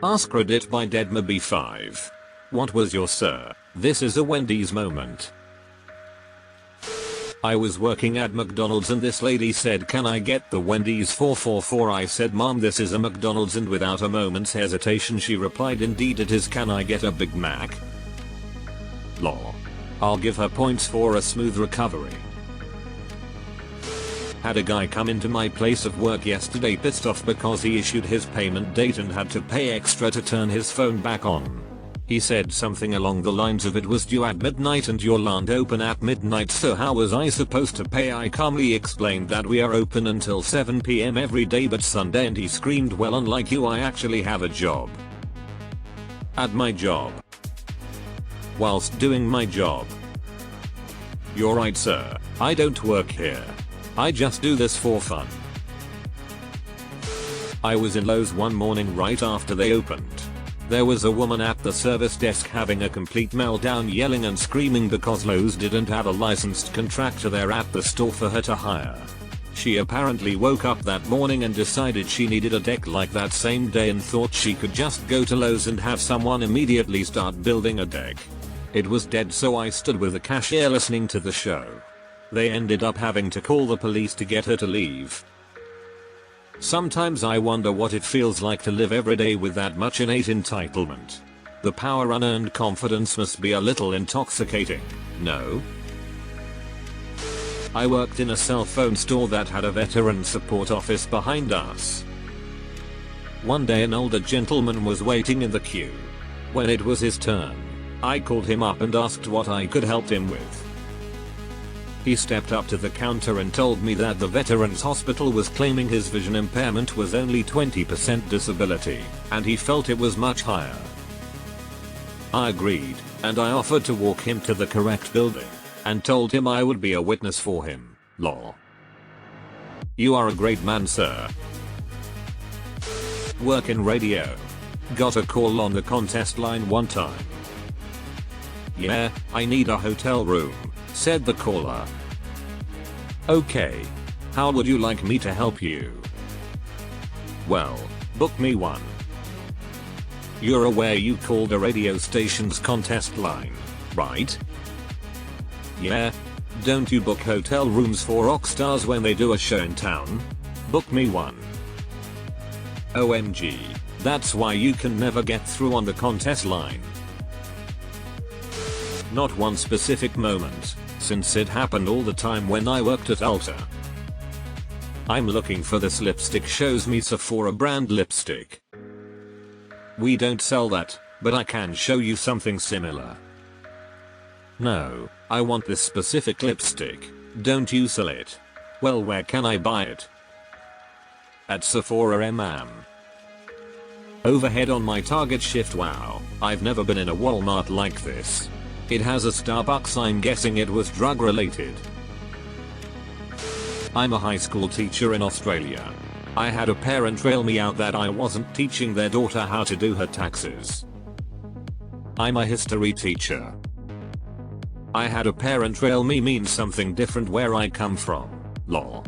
AskReddit by deadmabe5. What was your sir? This is a Wendy's moment. I was working at McDonald's and this lady said, "Can I get the Wendy's 444?" I said, "Mom, this is a McDonald's," and without a moment's hesitation she replied, "Indeed it is. Can I get a Big Mac?" Lol. I'll give her points for a smooth recovery. Had a guy come into my place of work yesterday pissed off because he issued his payment date and had to pay extra to turn his phone back on. He said something along the lines of, "It was due at midnight and your aren't open at midnight, so how was I supposed to pay?" I calmly explained that we are open until 7 PM every day but Sunday, and he screamed, "Well, unlike you, I actually have a job." At my job. Whilst doing my job. You're right, sir. I don't work here. I just do this for fun. I was in Lowe's one morning right after they opened. There was a woman at the service desk having a complete meltdown, yelling and screaming because Lowe's didn't have a licensed contractor there at the store for her to hire. She apparently woke up that morning and decided she needed a deck like that same day and thought she could just go to Lowe's and have someone immediately start building a deck. It was dead, so I stood with the cashier listening to the show. They ended up having to call the police to get her to leave. Sometimes I wonder what it feels like to live every day with that much innate entitlement. The power unearned confidence must be a little intoxicating, no? I worked in a cell phone store that had a veteran support office behind us. One day an older gentleman was waiting in the queue. When it was his turn, I called him up and asked what I could help him with. He stepped up to the counter and told me that the Veterans Hospital was claiming his vision impairment was only 20% disability, and he felt it was much higher. I agreed, and I offered to walk him to the correct building, and told him I would be a witness for him. Lol. You are a great man, sir. Work in radio. Got a call on the contest line one time. "Yeah, I need a hotel room," said the caller. "Okay. How would you like me to help you?" "Well, book me one." You're aware you called a radio station's contest line, right? "Yeah. Don't you book hotel rooms for rock stars when they do a show in town? Book me one." OMG. That's why you can never get through on the contest line. Not one specific moment, since it happened all the time when I worked at Ulta. I'm looking for this lipstick, shows me Sephora brand lipstick. We don't sell that, but I can show you something similar. No, I want this specific lipstick. Don't you sell it? Well, where can I buy it? At Sephora, ma'am. Overhead on my Target shift. Wow, I've never been in a Walmart like this. It has a Starbucks, I'm guessing it was drug related. I'm a high school teacher in Australia. I had a parent rail me out that I wasn't teaching their daughter how to do her taxes. I'm a history teacher. I had a parent rail me means something different where I come from. Lol.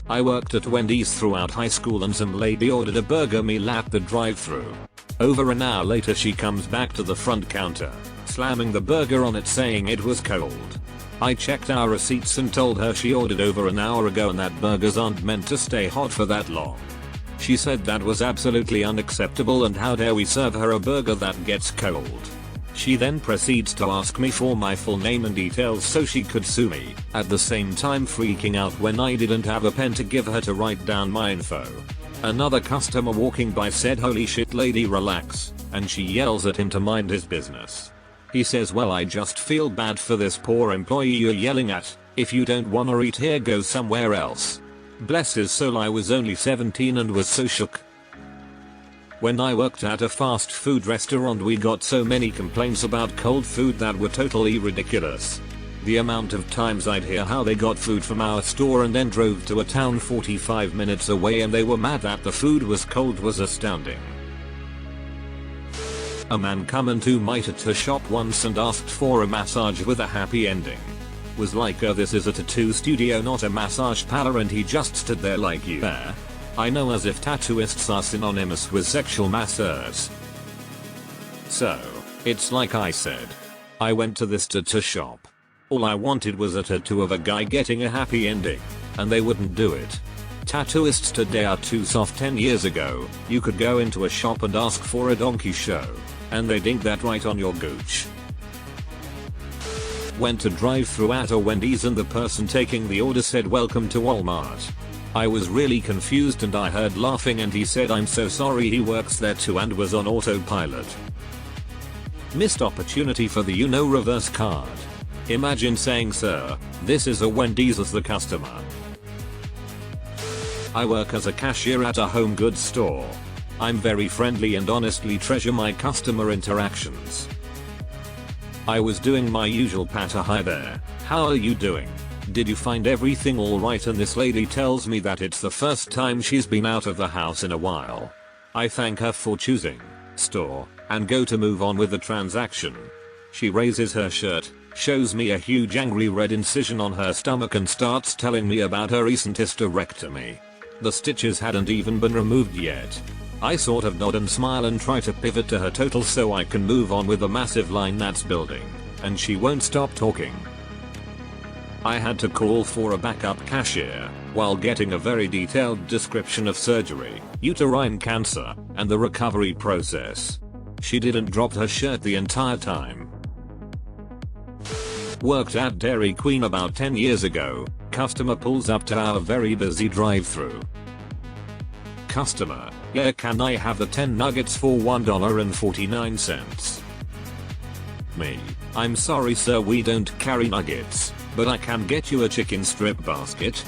I worked at Wendy's throughout high school and some lady ordered a burger meal at the drive-thru. Over an hour later she comes back to the front counter, slamming the burger on it, saying it was cold. I checked our receipts and told her she ordered over an hour ago and that burgers aren't meant to stay hot for that long. She said that was absolutely unacceptable and how dare we serve her a burger that gets cold. She then proceeds to ask me for my full name and details so she could sue me, at the same time freaking out when I didn't have a pen to give her to write down my info. Another customer walking by said, "Holy shit lady, relax," and she yells at him to mind his business. He says, "Well, I just feel bad for this poor employee you're yelling at. If you don't wanna eat here, go somewhere else." Bless his soul, I was only 17 and was so shook. When I worked at a fast food restaurant, we got so many complaints about cold food that were totally ridiculous. The amount of times I'd hear how they got food from our store and then drove to a town 45 minutes away and they were mad that the food was cold was astounding. A man come into my tattoo shop once and asked for a massage with a happy ending. Was like, "This is a tattoo studio, not a massage parlor," and he just stood there like, "You there?" I know, as if tattooists are synonymous with sexual masseurs. So, it's like I said. I went to this tattoo shop. All I wanted was a tattoo of a guy getting a happy ending, and they wouldn't do it. Tattooists today are too soft. 10 years ago, you could go into a shop and ask for a donkey show, and they'd ink that right on your gooch. Went to drive-thru at a Wendy's and the person taking the order said, "Welcome to Walmart." I was really confused and I heard laughing and he said, "I'm so sorry, he works there too," and was on autopilot. Missed opportunity for the reverse card. Imagine saying, "Sir, this is a Wendy's," as the customer. I work as a cashier at a home goods store. I'm very friendly and honestly treasure my customer interactions. I was doing my usual patter, "Hi there, how are you doing? Did you find everything alright?" and this lady tells me that it's the first time she's been out of the house in a while. I thank her for choosing store and go to move on with the transaction. She raises her shirt, shows me a huge angry red incision on her stomach and starts telling me about her recent hysterectomy. The stitches hadn't even been removed yet. I sort of nod and smile and try to pivot to her total so I can move on with the massive line that's building, and she won't stop talking. I had to call for a backup cashier while getting a very detailed description of surgery, uterine cancer, and the recovery process. She didn't drop her shirt the entire time. Worked at Dairy Queen about 10 years ago. Customer pulls up to our very busy drive-thru. Customer: "Yeah, can I have the 10 nuggets for $1.49? Me: "I'm sorry sir, we don't carry nuggets, but I can get you a chicken strip basket."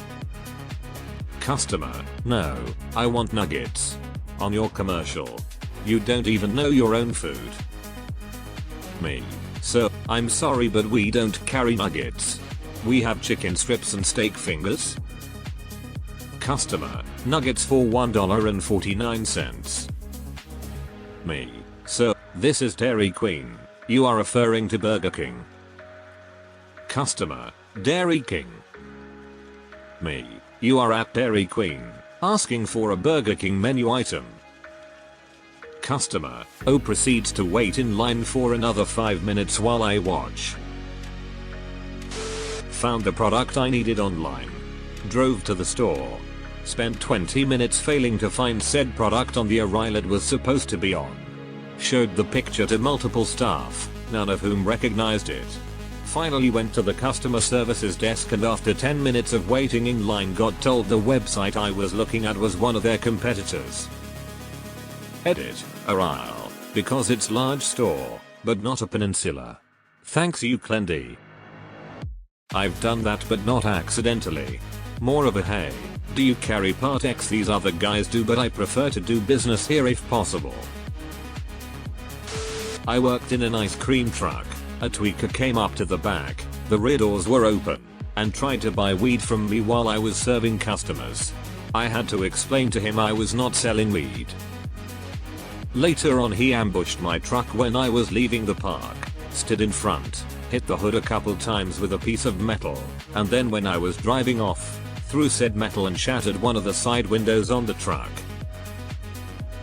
Customer: "No, I want nuggets. On your commercial, you don't even know your own food." Me: "Sir, I'm sorry, but we don't carry nuggets. We have chicken strips and steak fingers." Customer: "Nuggets for $1.49. Me: "Sir, this is Dairy Queen. You are referring to Burger King." Customer: "Dairy King." Me: "You are at Dairy Queen, asking for a Burger King menu item." Customer: "Oh," proceeds to wait in line for another 5 minutes while I watch. Found the product I needed online. Drove to the store. Spent 20 minutes failing to find said product on the aisle it was supposed to be on. Showed the picture to multiple staff, none of whom recognized it. Finally went to the customer services desk and after 10 minutes of waiting in line got told the website I was looking at was one of their competitors. Edit: a aisle, because it's large store, but not a peninsula. Thanks you Clendy. I've done that but not accidentally. More of a "Hey, do you carry part X?" These other guys do, but I prefer to do business here if possible. I worked in an ice cream truck. A tweaker came up to the back, the rear doors were open, and tried to buy weed from me while I was serving customers. I had to explain to him I was not selling weed. Later on he ambushed my truck when I was leaving the park, stood in front, hit the hood a couple times with a piece of metal, and then when I was driving off, threw said metal and shattered one of the side windows on the truck.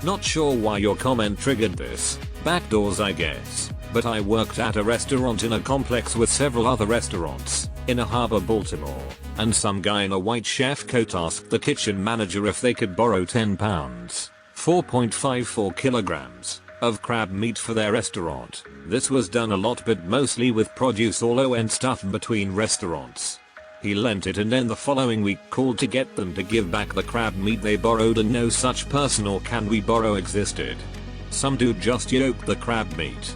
Not sure why your comment triggered this. Back doors I guess, but I worked at a restaurant in a complex with several other restaurants, in a harbor, Baltimore, and some guy in a white chef coat asked the kitchen manager if they could borrow 10 pounds, 4.54 kilograms, of crab meat for their restaurant. This was done a lot but mostly with produce all and stuff between restaurants. He lent it and then the following week called to get them to give back the crab meat they borrowed and no such person or can we borrow existed. Some dude just yoked the crab meat.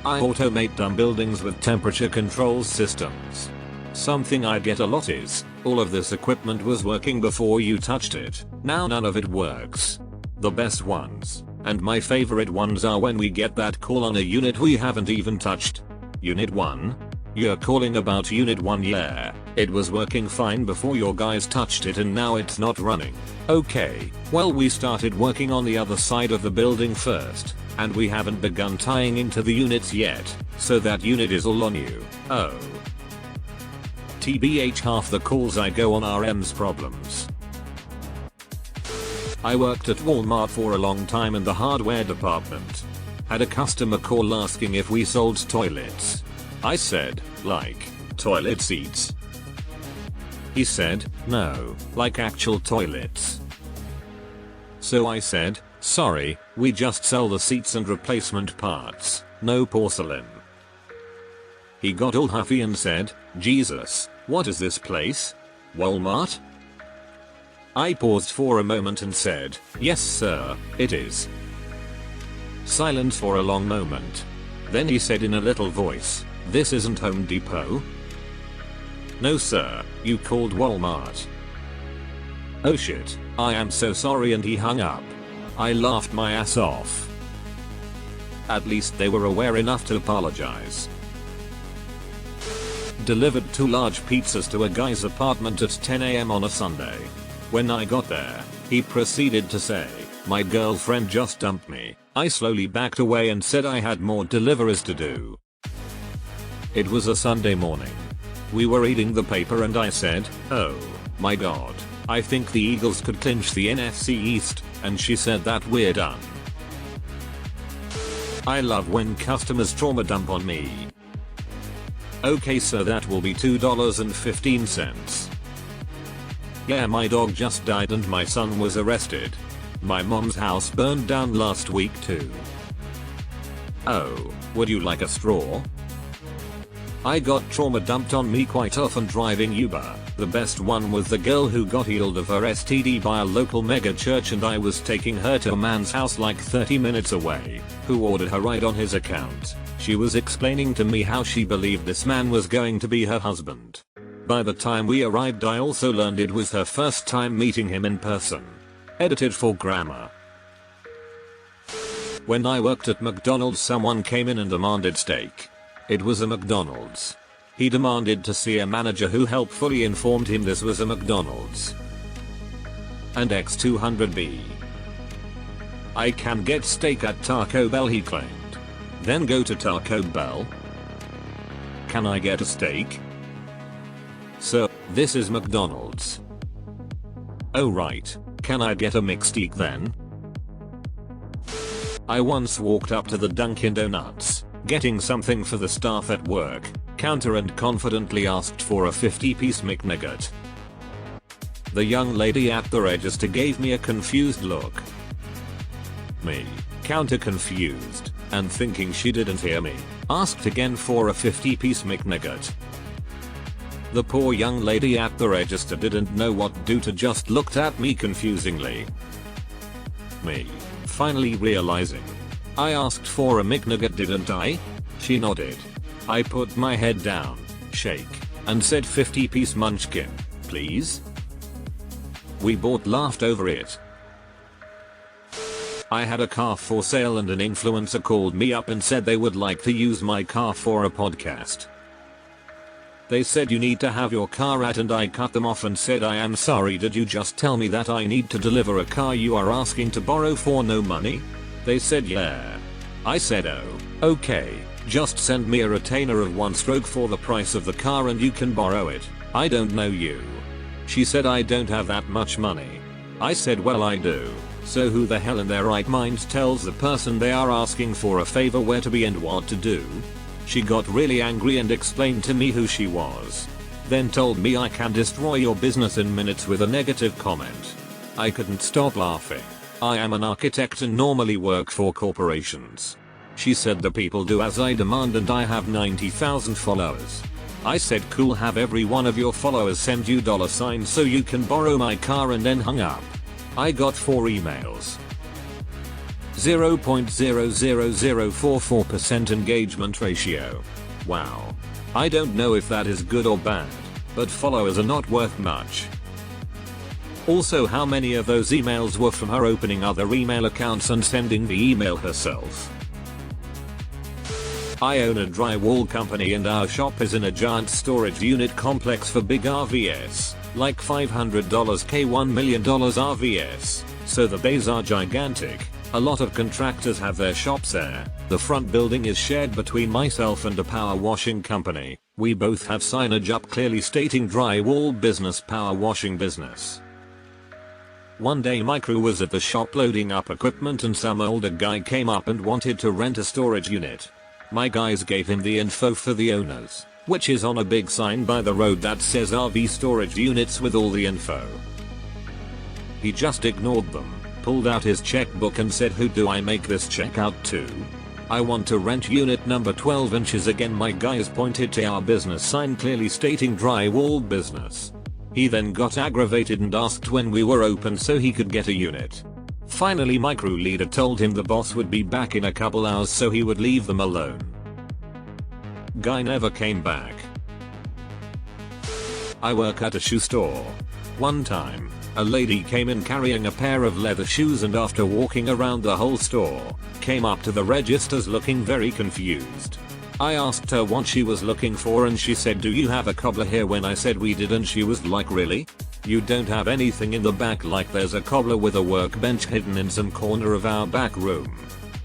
I automate dumb buildings with temperature control systems. Something I get a lot is, all of this equipment was working before you touched it, now none of it works. The best ones, and my favorite ones, are when we get that call on a unit we haven't even touched. Unit 1? You're calling about Unit 1? Yeah, it was working fine before your guys touched it and now it's not running. Okay, well we started working on the other side of the building first, and we haven't begun tying into the units yet, so that unit is all on you. Oh. TBH, half the calls I go on are M's problems. I worked at Walmart for a long time in the hardware department. Had a customer call asking if we sold toilets. I said, like, toilet seats? He said, no, like actual toilets. So I said, sorry, we just sell the seats and replacement parts, no porcelain. He got all huffy and said, Jesus, what is this place? Walmart? I paused for a moment and said, yes sir, it is. Silence for a long moment. Then he said in a little voice, this isn't Home Depot? No sir, you called Walmart. Oh shit, I am so sorry, and he hung up. I laughed my ass off. At least they were aware enough to apologize. Delivered 2 large pizzas to a guy's apartment at 10 AM on a Sunday. When I got there, he proceeded to say, my girlfriend just dumped me. I slowly backed away and said I had more deliveries to do. It was a Sunday morning. We were reading the paper and I said, oh my god, I think the Eagles could clinch the NFC East, and she said that we're done. I love when customers trauma dump on me. Okay, so that will be $2.15. Yeah, my dog just died and my son was arrested. My mom's house burned down last week too. Oh, would you like a straw? I got trauma dumped on me quite often driving Uber. The best one was the girl who got healed of her STD by a local mega church, and I was taking her to a man's house like 30 minutes away, who ordered her ride on his account. She was explaining to me how she believed this man was going to be her husband. By the time we arrived, I also learned it was her first time meeting him in person. Edited for grammar. When I worked at McDonald's, someone came in and demanded steak. It was a McDonald's. He demanded to see a manager who helpfully informed him this was a McDonald's. And X200B. I can get steak at Taco Bell, he claimed. Then go to Taco Bell? Can I get a steak? Sir, this is McDonald's. Oh right, can I get a McSteak then? I once walked up to the Dunkin' Donuts, getting something for the staff at work, counter, and confidently asked for a 50-piece McNugget. The young lady at the register gave me a confused look. Me, counter confused, and thinking she didn't hear me, asked again for a 50-piece McNugget. The poor young lady at the register didn't know what to do, to just looked at me confusingly. Me, finally realizing. I asked for a McNugget, didn't I? She nodded. I put my head down, shake, and said 50-piece munchkin, please? We both laughed over it. I had a car for sale and an influencer called me up and said they would like to use my car for a podcast. They said you need to have your car at, and I cut them off and said, I am sorry, did you just tell me that I need to deliver a car you are asking to borrow for no money? They said yeah. I said oh, okay, just send me a retainer of 1 stroke for the price of the car and you can borrow it. I don't know you. She said I don't have that much money. I said well I do. So who the hell in their right mind tells the person they are asking for a favor where to be and what to do? She got really angry and explained to me who she was. Then told me I can destroy your business in minutes with a negative comment. I couldn't stop laughing. I am an architect and normally work for corporations. She said the people do as I demand and I have 90,000 followers. I said cool, have every one of your followers send you $sign so you can borrow my car, and then hung up. I got 4 emails. 0.00044% engagement ratio. Wow. I don't know if that is good or bad, but followers are not worth much. Also, how many of those emails were from her opening other email accounts and sending the email herself? I own a drywall company and our shop is in a giant storage unit complex for big RVS, like $500 K $1 million RVS, so the bays are gigantic. A lot of contractors have their shops there. The front building is shared between myself and a power washing company. We both have signage up clearly stating drywall business, power washing business. One day my crew was at the shop loading up equipment and some older guy came up and wanted to rent a storage unit. My guys gave him the info for the owners, which is on a big sign by the road that says RV storage units with all the info. He just ignored them, pulled out his checkbook and said, "Who do I make this check out to? I want to rent unit number 12 inches." Again my guys pointed to our business sign clearly stating drywall business. He then got aggravated and asked when we were open so he could get a unit. Finally my crew leader told him the boss would be back in a couple hours so he would leave them alone. Guy never came back. I work at a shoe store. One time, a lady came in carrying a pair of leather shoes and after walking around the whole store, came up to the registers looking very confused. I asked her what she was looking for and she said, "Do you have a cobbler here?" When I said we did and she was like, "Really? You don't have anything in the back?" Like there's a cobbler with a workbench hidden in some corner of our back room.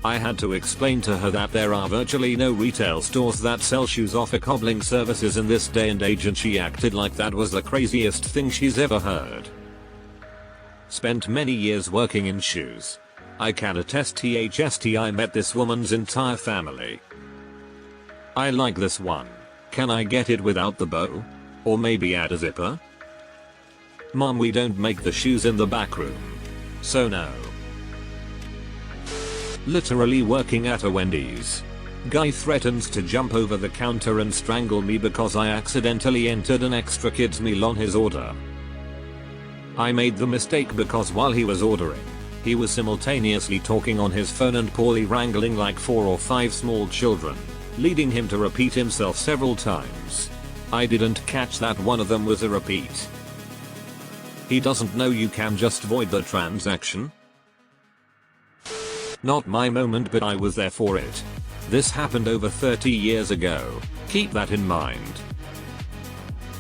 I had to explain to her that there are virtually no retail stores that sell shoes offer cobbling services in this day and age and she acted like that was the craziest thing she's ever heard. Spent many years working in shoes. I can attest I met this woman's entire family. I like this one. Can I get it without the bow? Or maybe add a zipper? Mom, we don't make the shoes in the back room. So no. Literally working at a Wendy's. Guy threatens to jump over the counter and strangle me because I accidentally entered an extra kids meal on his order. I made the mistake because while he was ordering, he was simultaneously talking on his phone and poorly wrangling like 4 or 5 small children, leading him to repeat himself several times. I didn't catch that one of them was a repeat. He doesn't know you can just void the transaction? Not my moment, but I was there for it. This happened over 30 years ago. Keep that in mind.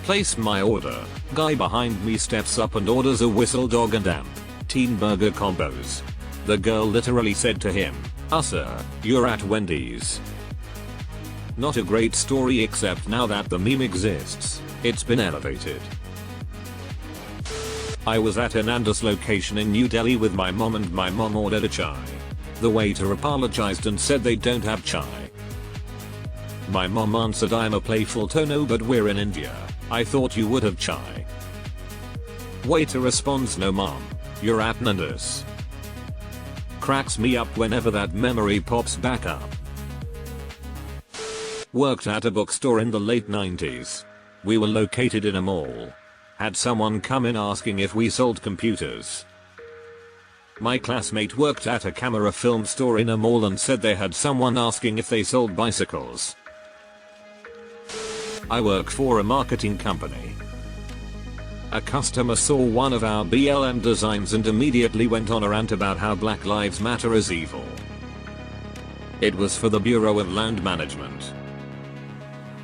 Place my order. Guy behind me steps up and orders a whistle dog and amp. Teen burger combos. The girl literally said to him, Sir, you're at Wendy's." Not a great story, except now that the meme exists, it's been elevated. I was at an Nando's location in New Delhi with my mom and my mom ordered a chai. The waiter apologized and said they don't have chai. My mom answered, "I'm a playful tono, but we're in India. I thought you would have chai." Waiter responds, "No mom, you're at Nando's." Cracks me up whenever that memory pops back up. Worked at a bookstore in the late 90s. We were located in a mall. Had someone come in asking if we sold computers. My classmate worked at a camera film store in a mall and said they had someone asking if they sold bicycles. I work for a marketing company. A customer saw one of our BLM designs and immediately went on a rant about how Black Lives Matter is evil. It was for the Bureau of Land Management.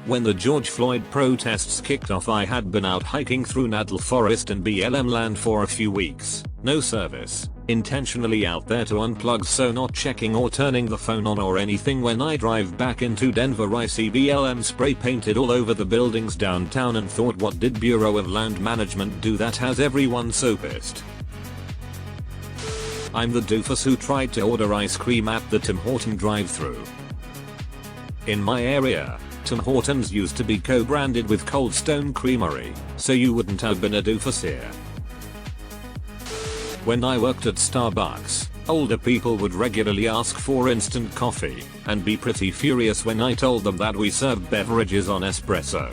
When the George Floyd protests kicked off, I had been out hiking through Natal Forest and BLM land for a few weeks. No service. Intentionally out there to unplug, so not checking or turning the phone on or anything. When I drive back into Denver, I see BLM spray painted all over the buildings downtown and thought, what did Bureau of Land Management do that has everyone so pissed? I'm the doofus who tried to order ice cream at the Tim Horton drive-thru. In my area, Tim Hortons used to be co-branded with Cold Stone Creamery, so you wouldn't have been a doofus here. When I worked at Starbucks, older people would regularly ask for instant coffee, and be pretty furious when I told them that we served beverages on espresso.